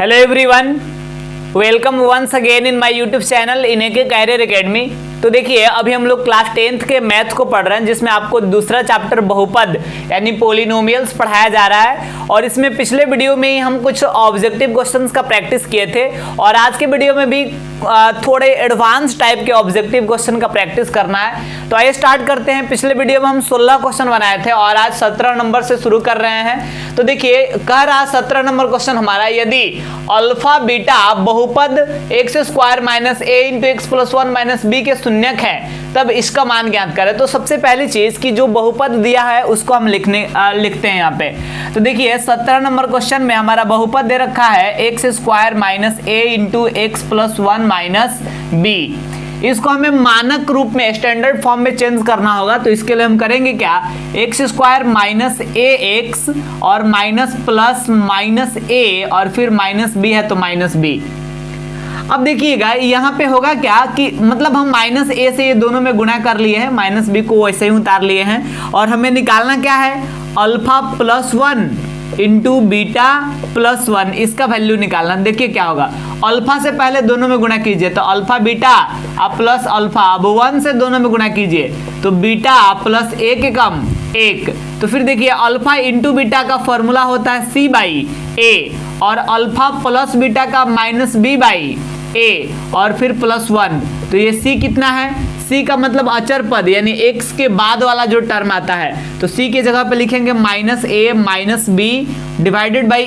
Hello everyone, welcome once again in my YouTube channel in AK career academy. तो देखिए, अभी हम लोग क्लास 10th के मैथ को पढ़ रहे हैं, जिसमें आपको दूसरा चैप्टर बहुपद यानी पोलिनोमियल्स पढ़ाया जा रहा है। और इसमें पिछले वीडियो में ही हम कुछ ऑब्जेक्टिव क्वेश्चंस का प्रैक्टिस किए थे, और आज के वीडियो में भी थोड़े एडवांस टाइप के ऑब्जेक्टिव क्वेश्चन का प्रैक्टिस करना है। तो आइए स्टार्ट करते हैं। पिछले वीडियो में हम 16 क्वेश्चन बनाए थे और आज 17 नंबर से शुरू कर रहे हैं। तो देखिए, कह रहा 17 नंबर क्वेश्चन हमारा, यदि अल्फा बीटा बहुपद x square minus a into x plus 1 minus b के शून्यक है, तब इसका मान ज्ञात करें। तो सबसे पहली चीज कि जो बहुपद दिया है उसको हम लिखते हैं यहाँ पे। तो देखिए, 17 नंबर क्वेश्चन में हमारा बहुपद दे रखा है x square minus a into x plus 1 minus b. इसको हमें मानक रूप में स्टैंडर्ड फॉर्म में चेंज करना होगा। तो इसके लिए हम करेंगे क्या, एक्स स्क्वायर माइनस ए एक्स और माइनस प्लस माइनस ए और फिर माइनस बी है तो माइनस बी। अब देखिएगा, यहाँ पे होगा क्या कि मतलब हम माइनस ए से ये दोनों में गुणा कर लिए हैं, माइनस बी को वैसे ही उतार लिए हैं, और हमें निकालना क्या है, alpha plus 1 into beta plus 1, इसका वैल्यू निकालना। देखिए क्या होगा, अल्फा से पहले दोनों में गुणा कीजिए तो अल्फा बीटा अब प्लस अल्फा, अब 1 से दोनों में गुणा कीजिए तो बीटा प्लस ए के कम 1। तो फिर देखिए, अल्फा इंटू बीटा का फॉर्मूला होता है सी बाई ए, और अल्फा प्लस बीटा का माइनस बी बाई ए और फिर प्लस 1। तो ये सी कितना है, सी का मतलब अचर पद यानी एक्स के बाद वाला जो टर्म आता है, तो सी के जगह पे लिखेंगे minus a minus b divided by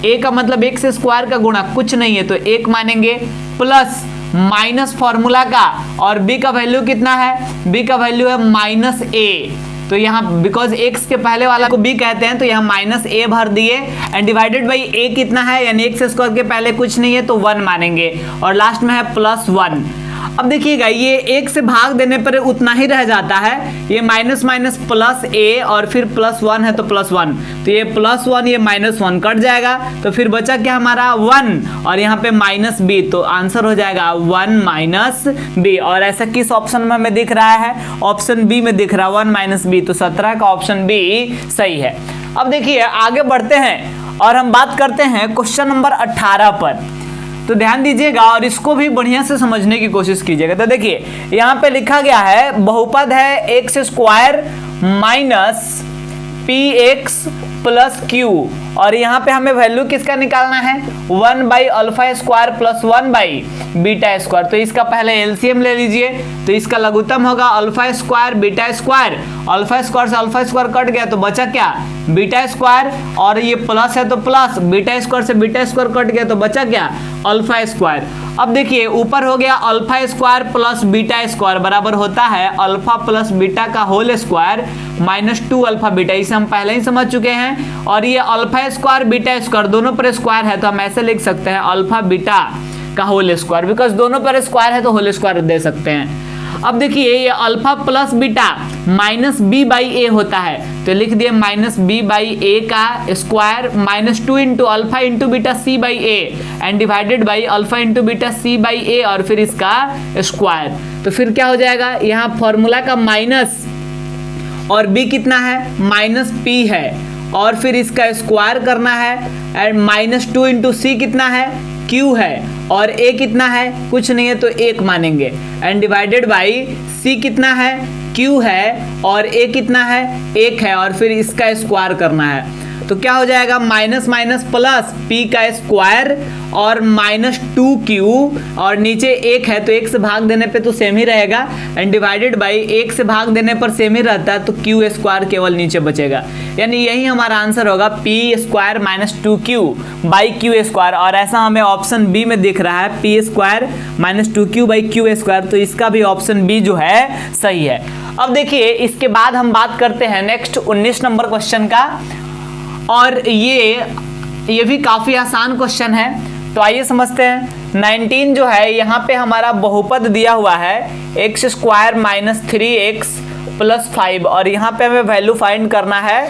a का मतलब एक्स स्क्वायर का गुणा कुछ नहीं है तो 1 मानेंगे, प्लस माइनस फॉर्मूला का, और बी का वैल्यू कितना है, बी का वैल्यू है माइनस ए। तो यहाँ बिकॉज एक्स के पहले वाला को बी कहते हैं तो यहाँ माइनस ए भर दिए, एंड डिवाइडेड बाई ए कितना है यानी एक्स स्क्वायर के पहले कुछ नहीं है तो 1 मानेंगे, और लास्ट में है प्लस 1। अब देखिएगा, ये एक से भाग देने पर उतना ही रह जाता है, ये माइनस माइनस प्लस ए और फिर प्लस 1 है तो प्लस 1, तो ये प्लस 1 ये माइनस 1 कट जाएगा, तो फिर बचा क्या हमारा 1 और यहाँ पे माइनस बी, तो आंसर हो जाएगा 1 माइनस बी। और ऐसा किस ऑप्शन में हमें दिख रहा है, ऑप्शन बी में दिख रहा है 1 माइनस बी, तो 17 का ऑप्शन बी सही है। अब देखिए, आगे बढ़ते हैं और हम बात करते हैं क्वेश्चन नंबर 18 पर। तो ध्यान दीजिएगा और इसको भी बढ़िया से समझने की कोशिश कीजिएगा। तो देखिए, यहाँ पे लिखा गया है बहुपद है x square minus P x plus Q, और यहाँ पे हमें वैल्यू किसका निकालना है, 1 by alpha square plus 1 by beta square. तो इसका पहले एलसीएम ले लीजिए, तो इसका लघुत्तम होगा alpha square beta square, alpha square से अल्फा स्क्वायर कट गया तो बचा क्या, बीटा स्क्वायर, और ये प्लस है तो प्लस, बीटा स्क्वायर से बीटा स्क्वायर कट गया तो बचा क्या, अल्फा स्क्वायर। अब देखिए, ऊपर हो गया alpha square plus beta square बराबर होता है अल्फा प्लस बीटा का whole square minus 2 alpha beta, इसे हम पहले ही समझ चुके हैं। और ये अल्फा स्क्वायर बीटा स्क्वायर दोनों पर स्क्वायर है तो हम ऐसे लिख सकते हैं अल्फा बीटा का होल स्क्वायर, बिकॉज दोनों पर स्क्वायर है तो होल स्क्वायर दे सकते हैं। अब देखिए, ये alpha plus beta minus B by a होता है, तो लिख दिए माइनस बी बाई ए का square minus 2 into alpha into beta c by a and divided by alpha into beta c by ए और फिर इसका स्क्वायर। तो फिर क्या हो जाएगा, यहाँ फॉर्मूला का माइनस और बी कितना है, माइनस पी है, और फिर इसका स्क्वायर करना है, एंड माइनस 2 इंटू सी कितना है, क्यू है, और ए कितना है, कुछ नहीं है तो 1 मानेंगे, एंड डिवाइडेड बाई सी कितना है, क्यू है, और ए कितना है, 1 है, और फिर इसका स्क्वायर करना है। तो क्या हो जाएगा, माइनस माइनस प्लस पी का स्क्वायर और माइनस 2q, और नीचे 1 है तो 1 से भाग देने पे तो सेम ही रहेगा, एंड डिवाइडेड बाई 1 से भाग देने पर सेम ही रहता है तो q स्क्वायर केवल नीचे बचेगा, यानी यही हमारा आंसर होगा P square minus 2q by Q square. और ऐसा हमें ऑप्शन बी में दिख रहा है P square minus 2q by Q square, तो इसका भी ऑप्शन बी जो है सही है। अब देखिए, इसके बाद हम बात करते हैं नेक्स्ट 19 नंबर क्वेश्चन का, और ये भी काफी आसान क्वेश्चन है। तो आइए समझते हैं। 19 जो है, यहाँ पे हमारा बहुपद दिया हुआ है x square minus 3x plus 5, और यहाँ पे हमें वैल्यू फाइंड करना है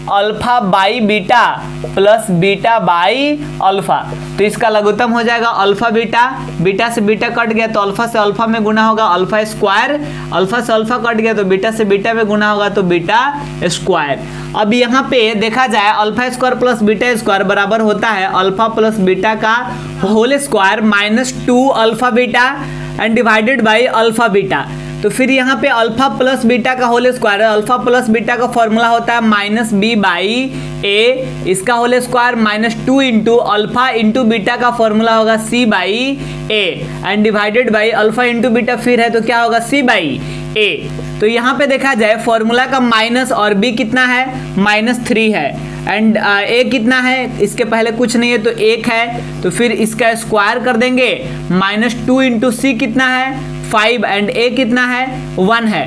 alpha by beta plus beta by alpha. तो इसका लघुत्तम हो जाएगा अल्फा बीटा, बीटा से बीटा कट गया तो अल्फा से अल्फा में गुना होगा अल्फा स्क्वायर, अल्फा से अल्फा कट गया तो बीटा से बीटा में गुना होगा तो बीटा स्क्वायर। अब यहाँ पे देखा जाए alpha square plus beta square बराबर होता है अल्फा प्लस बीटा का whole square minus 2 alpha beta and divided by alpha beta. तो फिर यहाँ पे अल्फा प्लस बीटा का होल स्क्वायर है, अल्फा प्लस बीटा का फॉर्मूला होता है माइनस बी बाई ए, इसका whole square minus 2 into alpha into beta का फॉर्मूला होगा c by a and divided by alpha into beta फिर है तो क्या होगा सी बाई ए। तो यहाँ पे देखा जाए फॉर्मूला का माइनस और बी कितना है -3 है एंड ए कितना है, इसके पहले कुछ नहीं है तो 1 है, तो फिर इसका स्क्वायर कर देंगे -2 इंटू सी कितना है 5 एंड ए कितना है 1 है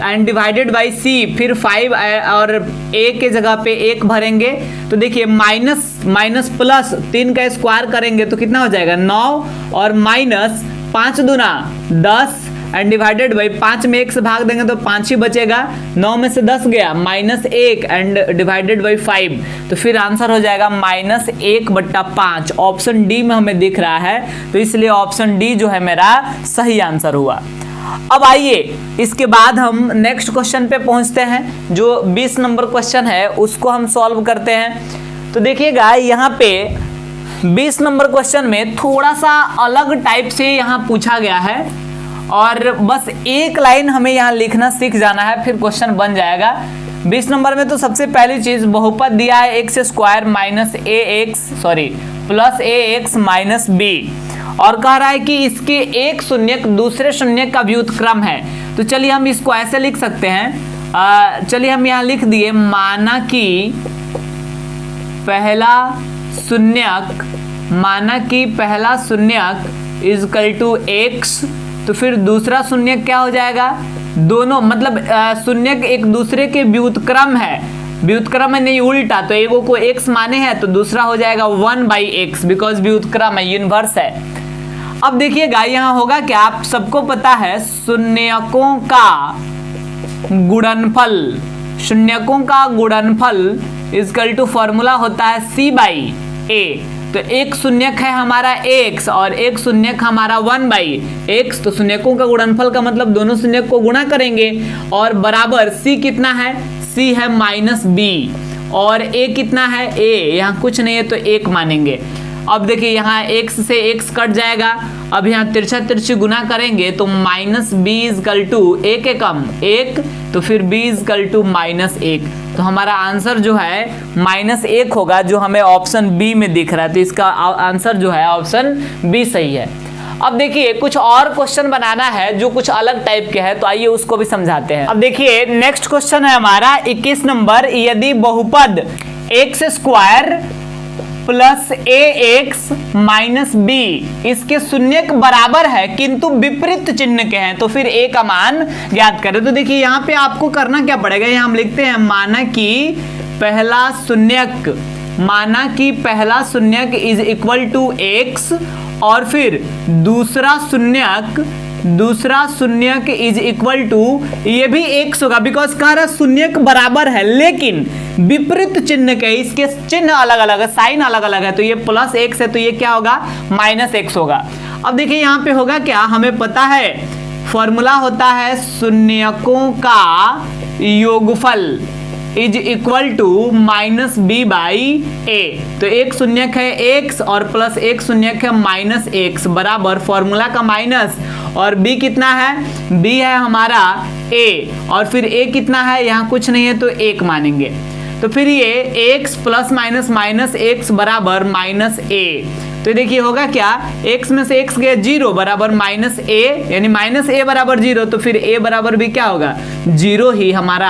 एंड डिवाइडेड बाई सी फिर 5 और ए के जगह पे 1 भरेंगे। तो देखिए माइनस प्लस 3 का स्क्वायर करेंगे तो कितना हो जाएगा 9 और माइनस 5 दूना 10 एंड डिवाइडेड बाई 5 में 1 से भाग देंगे तो 5 ही बचेगा, 9 में से 10 गया -1 एंड डिवाइडेड बाई 5। तो फिर आंसर हो जाएगा -1/5। ऑप्शन डी में हमें दिख रहा है तो इसलिए ऑप्शन डी जो है मेरा सही आंसर हुआ। अब आइए इसके बाद हम नेक्स्ट क्वेश्चन पे पहुंचते हैं जो 20 नंबर क्वेश्चन है उसको हम सॉल्व करते हैं। तो देखिएगा यहाँ पे 20 नंबर क्वेश्चन में थोड़ा सा अलग टाइप से यहाँ पूछा गया है और बस एक लाइन हमें यहाँ लिखना सीख जाना है फिर क्वेश्चन बन जाएगा। 20 नंबर में तो सबसे पहली चीज बहुपद दिया है एक्स स्क्वायर माइनस ए एक्स प्लस ए एक्स माइनस बी और कह रहा है कि इसके एक शून्यक दूसरे शून्यक का व्युत्क्रम है। तो चलिए हम इसको ऐसे लिख सकते हैं, चलिए हम यहाँ लिख दिए माना कि पहला शून्यक इजकल टू एक्स, तो फिर दूसरा शून्यक क्या हो जाएगा, दोनों मतलब शून्यक एक दूसरे के व्युत्क्रम है, व्युत्क्रम है नहीं उल्टा, तो एगो को x माने हैं तो दूसरा हो जाएगा 1/x बिकॉज व्युत्क्रम है यूनिवर्स है। अब देखिएगा यहाँ होगा क्या, आप सबको पता है शून्यकों का गुणनफल इजकल टू फॉर्मूला होता है c/a। तो एक शून्यक है हमारा x और एक शून्यक हमारा 1/x, तो शून्यकों का गुणनफल का मतलब दोनों शून्यक को गुणा करेंगे और बराबर c कितना है, c है -b और a कितना है a, यहाँ कुछ नहीं है तो 1 मानेंगे। अब देखिए यहाँ x से x कट जाएगा, अब यहाँ तिरछा तिरछी गुना करेंगे तो -b इजकल टू a के कम 1, तो फिर b इजकल टू -1, तो हमारा आंसर जो है -1 होगा जो हमें ऑप्शन बी में दिख रहा है। तो इसका आंसर जो है ऑप्शन बी सही है। अब देखिए कुछ और क्वेश्चन बनाना है जो कुछ अलग टाइप के है, तो आइए उसको भी समझाते हैं। अब देखिए नेक्स्ट क्वेश्चन है हमारा 21 नंबर, यदि बहुपद एक्स स्क्वायर प्लस ए एक्स माइनस बी इसके शून्यक बराबर है किंतु विपरीत चिन्ह के हैं तो फिर ए का मान ज्ञात करें। तो देखिए यहाँ पे आपको करना क्या पड़ेगा, यहाँ हम लिखते हैं माना कि पहला शून्यक इज इक्वल टू एक्स और फिर दूसरा शून्यक इज इक्वल टू ये भी एक्स होगा बिकॉज कह रहा शून्यक बराबर है लेकिन विपरीत चिन्ह के, इसके चिन्ह अलग अलग है, साइन अलग अलग है, तो ये प्लस एक्स है तो ये क्या होगा -x होगा। अब देखिए यहाँ पे होगा क्या, हमें पता है फॉर्मूला होता है शून्यकों का योगफल इज इक्वल टू -b/a। तो एक शून्यक है x और प्लस एक शून्यक है -x बराबर फॉर्मूला का माइनस और b कितना है, b है हमारा a और फिर a कितना है, यहाँ कुछ नहीं है तो 1 मानेंगे। तो फिर ये x प्लस माइनस -x बराबर -a। तो देखिए होगा क्या, x में से x गया 0 बराबर -a यानी -a बराबर 0, तो फिर a बराबर भी क्या होगा 0 ही हमारा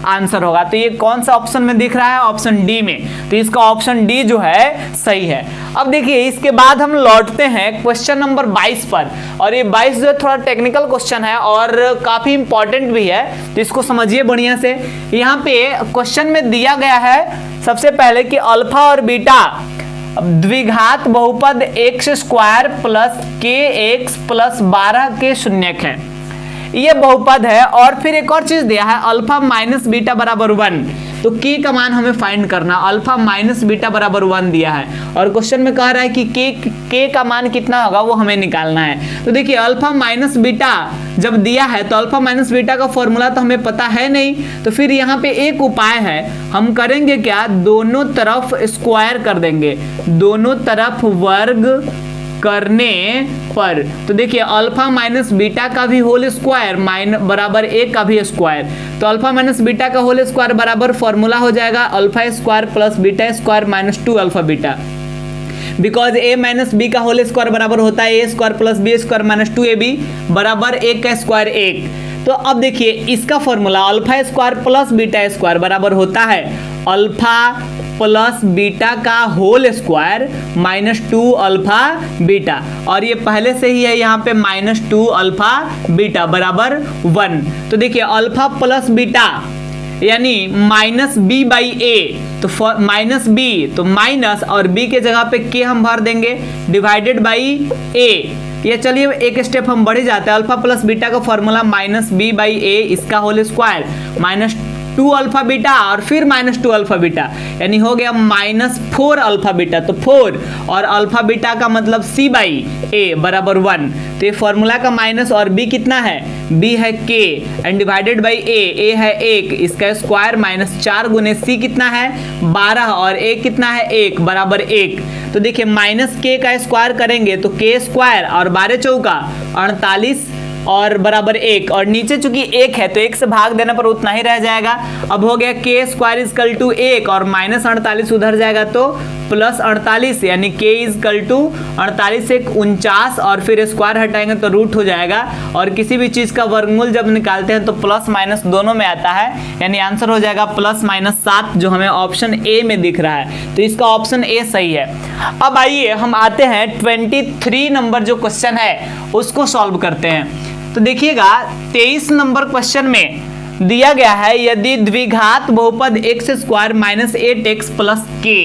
आंसर होगा। तो ये कौन सा ऑप्शन में दिख रहा है, ऑप्शन डी में, तो इसका ऑप्शन डी जो है सही है। अब देखिए इसके बाद हम लौटते हैं क्वेश्चन नंबर 22 पर और ये 22 जो है थोड़ा टेक्निकल क्वेश्चन है और काफी इंपॉर्टेंट भी है, तो इसको समझिए बढ़िया से। यहाँ पे क्वेश्चन में दिया गया है सबसे पहले कि अल्फा और बीटा द्विघात बहुपद एक्स स्क्वायर प्लस के एक्स प्लस 12 के शून्यक है, ये बहुपद है। और फिर एक और चीज दिया है अल्फा माइनस बीटा बराबर 1, तो के का मान हमें फाइंड करना, अल्फा माइनस बीटा बराबर 1 दिया है और क्वेश्चन में कह रहा है कि के का मान कितना होगा वो हमें निकालना है। तो देखिए अल्फा माइनस बीटा जब दिया है तो अल्फा माइनस बीटा का फॉर्मूला तो हमें पता है नहीं, तो फिर यहाँ पे एक उपाय है, हम करेंगे क्या, दोनों तरफ स्क्वायर कर देंगे, दोनों तरफ वर्ग करने पर। तो देखिए अल्फा माइनस बीटा का भी होल स्क्वायर बराबर एक का भी स्क्वायर, तो अल्फा माइनस बीटा का होल स्क्वायर बराबर फॉर्मूला हो जाएगा alpha square plus beta square minus 2 alpha beta, because a minus b का होल स्क्वायर बराबर होता है a square plus b square minus 2ab बराबर एक का स्क्वायर एक। तो अब देखिए इसका formula alpha square plus beta square बराबर होता है अल्फा प्लस बीटा का whole square minus 2 alpha beta, और ये पहले से ही है यहाँ पे माइनस 2 अल्फा बीटा बराबर 1। तो देखिए अल्फा प्लस बीटा यानी माइनस बी बाई ए, तो माइनस बी तो माइनस और बी के जगह पे के हम भर देंगे डिवाइडेड बाई ए। ये चलिए एक स्टेप हम बढ़ जाते हैं, अल्फा प्लस बीटा का फॉर्मूला माइनस बी बाई ए इसका whole square minus 2 alpha beta और फिर माइनस 2 अल्फा बीटा, यानी हो गया माइनस 4 अल्फा बीटा, तो 4 और अल्फा बीटा का मतलब सी बाई ए बराबर 1। तो ये फॉर्मूला का माइनस और बी कितना है, बी है के एंड डिवाइडेड बाई ए है 1, इसका स्क्वायर माइनस 4 गुने सी कितना है 12 और ए कितना है 1 बराबर 1। तो देखिए माइनस के का स्क्वायर करेंगे तो के स्क्वायर और 12 चौका 48 और बराबर 1, और नीचे चूंकि 1 है तो 1 से भाग देने पर उतना ही रह जाएगा। अब हो गया के स्क्वायर इजकल टू 1 और माइनस 48 उधर जाएगा तो प्लस 48, यानी के इजकल टू 48 से 49 और फिर स्क्वायर हटाएंगे तो रूट हो जाएगा, और किसी भी चीज का वर्गमूल जब निकालते हैं तो प्लस माइनस दोनों में आता है, यानी आंसर हो जाएगा प्लस माइनस 7 जो हमें ऑप्शन ए में दिख रहा है। तो इसका ऑप्शन ए सही है। अब आइए हम आते हैं 23 नंबर जो क्वेश्चन है उसको सॉल्व करते हैं। तो देखिएगा 23 नंबर क्वेश्चन में दिया गया है यदि द्विघात बहुपद x square minus 8x plus के।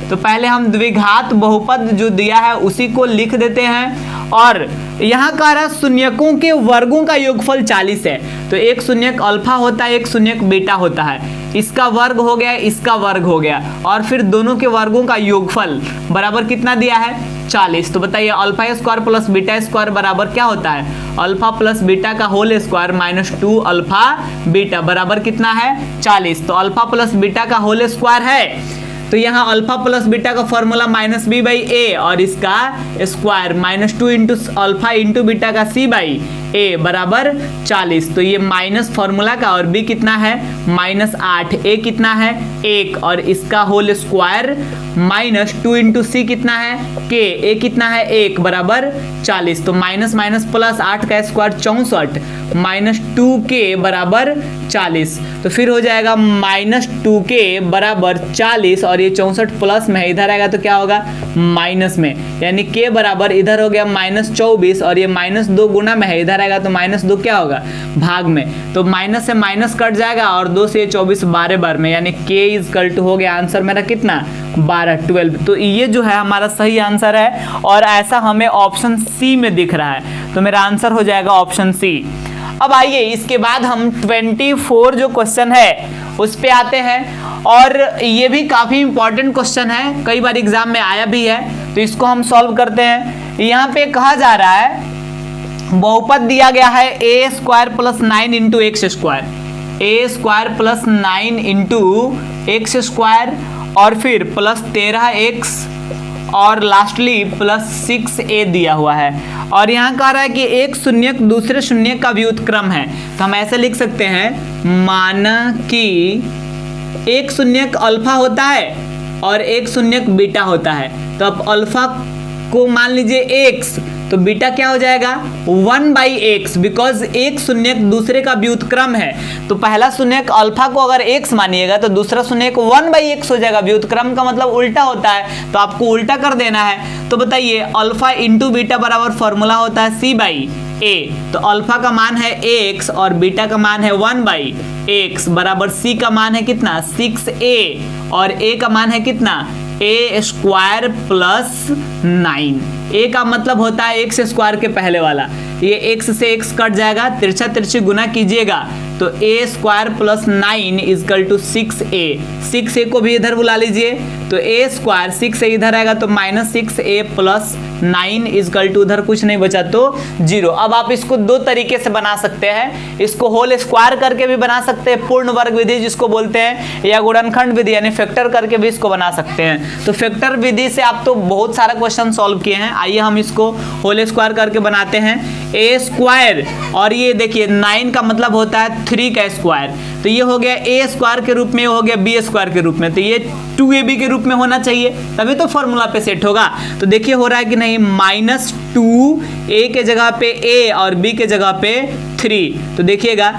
तो पहले हम द्विघात बहुपद जो दिया है उसी को लिख देते हैं, और यहाँ कह रहा है शून्यकों के वर्गों का योगफल 40 है। तो एक शून्यक अल्फा होता है एक शून्यक बीटा होता है, इसका वर्ग हो गया इसका वर्ग हो गया, और फिर दोनों के वर्गों का योगफल बराबर कितना दिया है 40। तो बताइए alpha square plus beta square बराबर क्या होता है, अल्फा प्लस बीटा का whole square minus 2 alpha beta बराबर कितना है 40। तो अल्फा प्लस बीटा का होल स्क्वायर है तो यहाँ अल्फा प्लस बीटा का फॉर्मूला माइनस बी बाई ए और इसका square minus 2 into alpha into beta का सी बाई ए बराबर 40। तो ये माइनस फॉर्मूला का और बी कितना है माइनस 8, ए कितना है 1 और इसका होल स्क्वायर माइनस 2 इंटू सी कितना है के, ए कितना है 1 बराबर 40। तो माइनस माइनस प्लस 8 का स्क्वायर 64 माइनस 2k बराबर 40। तो फिर हो जाएगा माइनस 2k बराबर 40 और ये 64 प्लस में है, इधर आएगा तो क्या होगा माइनस में, यानी k बराबर इधर हो गया माइनस 24 और ये माइनस 2 गुना में है, इधर आएगा तो माइनस 2 क्या होगा भाग में। तो माइनस से माइनस कट जाएगा और 2 से 24 12 बार में, यानी k इजकल टू हो गया आंसर मेरा कितना 12। तो ये जो है हमारा सही आंसर है और ऐसा हमें ऑप्शन सी में दिख रहा है, तो मेरा आंसर हो जाएगा ऑप्शन सी। अब आइए इसके बाद हम 24 जो क्वेश्चन है उस पे आते हैं, और ये भी काफी इंपॉर्टेंट क्वेश्चन है, कई बार एग्जाम में आया भी है, तो इसको हम सॉल्व करते हैं। यहाँ पे कहा जा रहा है बहुपद दिया गया है a square plus 9 into x square, a square plus 9 into x square और फिर प्लस 13x और लास्टली प्लस 6a दिया हुआ है, और यहाँ कह रहा है कि एक शून्यक दूसरे शून्यक का व्युत्क्रम है। तो हम ऐसे लिख सकते हैं माना कि एक शून्यक अल्फा होता है और एक शून्यक बीटा होता है, तो अब अल्फा को मान लीजिए x तो बीटा क्या हो जाएगा 1/x, बिकॉज एक शून्यक दूसरे का व्युत्क्रम है। तो पहला शून्यक अल्फा को अगर x मानिएगा तो दूसरा शून्यक 1/x हो जाएगा, व्युत्क्रम का मतलब उल्टा होता है, तो आपको उल्टा कर देना है। तो बताइए अल्फा इंटू बीटा बराबर फॉर्मूला होता है c/a, तो अल्फा का मान है x और बीटा का मान है 1/x बराबर c का मान है कितना 6a और a का मान है कितना a स्क्वायर प्लस 9। a का मतलब होता है x स्क्वायर के पहले वाला, ये x से x कट जाएगा, तिरछा तिरछी गुना कीजिएगा तो तो a square plus 9 is equal to 6a। 6a को भी इधर बुला लीजिए, तो ए स्क्वायर 6a इधर आएगा तो -6a प्लस 9 इजकल टू उधर कुछ नहीं बचा तो 0। अब आप इसको दो तरीके से बना सकते हैं, इसको होल स्क्वायर करके भी बना सकते हैं, पूर्ण वर्ग विधि जिसको बोलते हैं, या गुणनखंड विधि यानी फैक्टर करके भी इसको बना सकते हैं। तो फैक्टर विधि से आप तो बहुत सारा क्वेश्चन सॉल्व किए हैं, आइए हम इसको होल स्क्वायर करके बनाते हैं। ए स्क्वायर और ये देखिए 9 का मतलब होता है 3 का स्क्वायर, तो ये हो गया ए स्क्वायर के रूप में, हो गया बी स्क्वायर के रूप में, तो ये 2ab के रूप में होना चाहिए तभी तो फॉर्मूला पे सेट होगा। तो देखिए हो रहा है कि नहीं, -2a के जगह पे a और b के जगह पे 3, तो देखिएगा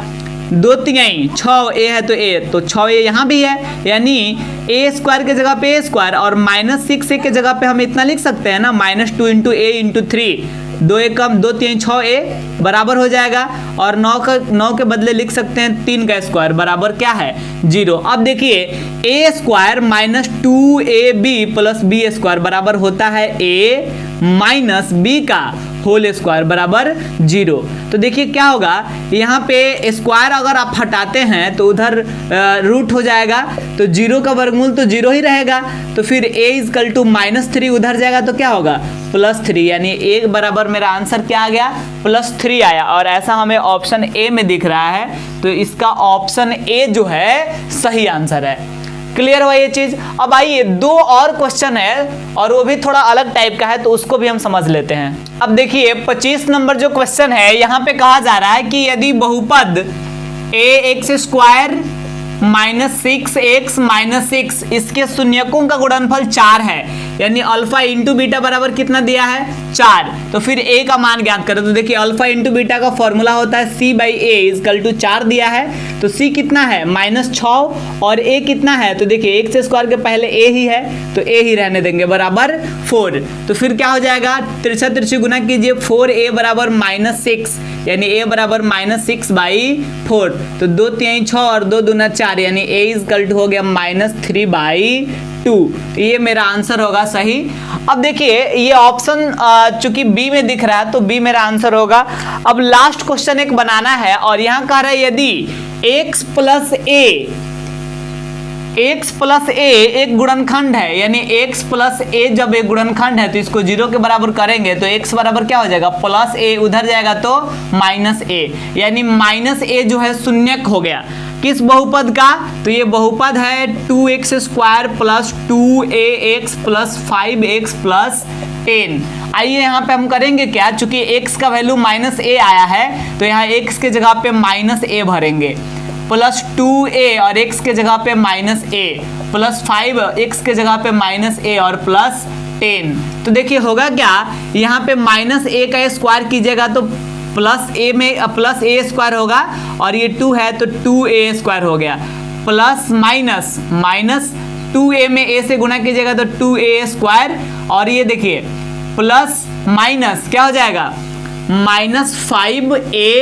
2 3 6a है तो a, तो 6a यहाँ भी है, यानी a स्क्वायर के जगह पे a स्क्वायर और -6a के जगह पे हम इतना लिख सकते हैं ना, -2 × a × 3, 2 एकम 2 3 6a बराबर हो जाएगा, और 9 के बदले लिख सकते हैं 3 का स्क्वायर बराबर क्या है 0। अब देखिए a square -2ab plus b square बराबर होता है a माइनस b का होल स्क्वायर बराबर 0। तो देखिए क्या होगा, यहाँ पे स्क्वायर अगर आप हटाते हैं तो उधर रूट हो जाएगा, तो 0 का वर्गमूल तो 0 ही रहेगा, तो फिर a इजकल टू -3 उधर जाएगा तो क्या होगा +3, यानी a बराबर मेरा आंसर क्या आ गया +3 आया, और ऐसा हमें ऑप्शन ए में दिख रहा है, तो इसका ऑप्शन ए जो है सही आंसर है। क्लियर हुआ ये चीज। अब आइए 2 और क्वेश्चन है और वो भी थोड़ा अलग टाइप का है, तो उसको भी हम समझ लेते हैं। अब देखिए 25 नंबर जो क्वेश्चन है, यहाँ पे कहा जा रहा है कि यदि बहुपद ax² -6x -6 इसके शून्यकों का गुणनफल 4 है, यानी अल्फा इंटू बीटा बराबर कितना दिया है 4, तो फिर a का मान ज्ञात करें। तो देखिए अल्फा इंटू बीटा का फॉर्मूला होता है c/a इजकल टू 4 दिया है, तो c कितना है -6 और a कितना है, तो देखिए x² के पहले a ही है तो a ही रहने देंगे बराबर 4, तो फिर क्या हो जाएगा तिरछा तिरछी गुना कीजिए, 4a बराबर -6 यानी a बराबर -6/4, तो 2 3 6 और 2 दूना 4 यानी a इजकल टू हो गया -3/2। ये मेरा आंसर होगा सही। अब देखिए ये ऑप्शन चूंकि बी में दिख रहा है तो बी मेरा आंसर होगा। अब लास्ट क्वेश्चन एक बनाना है और यहाँ कह रहा है यदि x प्लस a एक गुणनखंड है, यानी x प्लस a जब एक गुणनखंड है तो इसको 0 के बराबर करेंगे तो x बराबर क्या हो जाएगा +a, उधर जाएगा तो -a, यानी -a जो है शून्यक हो गया किस बहुपद का, तो ये बहुपद है 2x² plus 2ax plus 5x plus 10। आइए यहाँ पे हम करेंगे क्या, चूंकि x का वैल्यू -a आया है तो यहाँ x के जगह पे -a भरेंगे, प्लस 2a और x के जगह पे -a प्लस 5x के जगह पे -a और प्लस 10। तो देखिए होगा क्या, यहाँ पे -a का स्क्वायर कीजिएगा तो प्लस a में प्लस a² होगा और ये 2 है तो 2a² हो गया, प्लस माइनस 2a में a से गुना कीजिएगा तो 2a² और ये देखिए प्लस माइनस क्या हो जाएगा -5a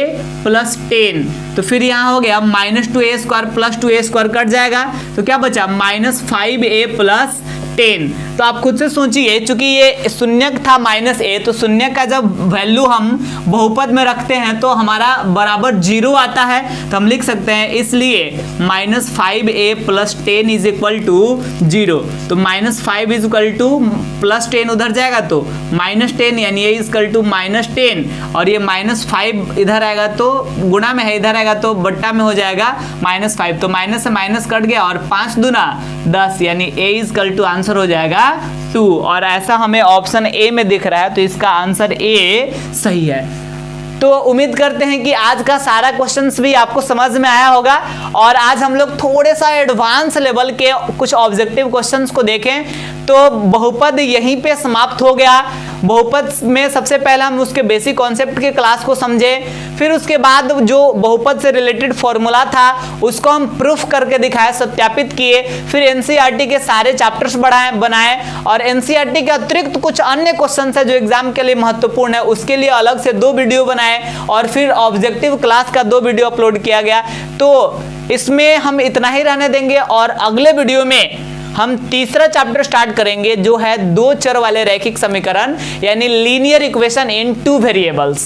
प्लस 10, तो फिर यहाँ हो गया -2a² प्लस 2a² कट जाएगा तो क्या बचा -5a प्लस 10। तो आप खुद से सोचिए, चूंकि ये शून्यक था -a, तो शून्यक का जब वैल्यू हम बहुपद में रखते हैं तो हमारा बराबर 0 आता है, तो हम लिख सकते हैं इसलिए -5a plus 10 is equal to 0, तो -5 इज इक्वल टू प्लस 10 उधर जाएगा तो -10 यानी ये इज इक्वल टू -10 और ये -5 इधर आएगा तो गुणा में है, इधर आएगा तो बट्टा में हो जाएगा -5, तो माइनस से माइनस कट गया और 5 दूना 10 यानी a is equal to answer हो जाएगा 2, और ऐसा हमें ऑप्शन ए में दिख रहा है तो इसका आंसर ए सही है। तो उम्मीद करते हैं कि आज का सारा क्वेश्चंस भी आपको समझ में आया होगा और आज हम लोग थोड़े सा एडवांस लेवल के कुछ ऑब्जेक्टिव क्वेश्चंस को देखें तो बहुपद यहीं पे समाप्त हो गया। बहुपद में सबसे पहले हम उसके बेसिक कॉन्सेप्ट के क्लास को समझे, फिर उसके बाद जो बहुपद से रिलेटेड फॉर्मूला था उसको हम प्रूफ करके दिखाए, सत्यापित किए, फिर एनसीईआरटी के सारे चैप्टर्स बनाए और एनसीईआरटी के अतिरिक्त कुछ अन्य क्वेश्चन है जो एग्जाम के लिए महत्वपूर्ण है उसके लिए अलग से 2 वीडियो बनाए और फिर ऑब्जेक्टिव क्लास का 2 वीडियो अपलोड किया गया। तो इसमें हम इतना ही रहने देंगे और अगले वीडियो में हम तीसरा चैप्टर स्टार्ट करेंगे जो है 2 चर वाले रैखिक समीकरण यानी लीनियर इक्वेशन इन 2 वेरिएबल्स।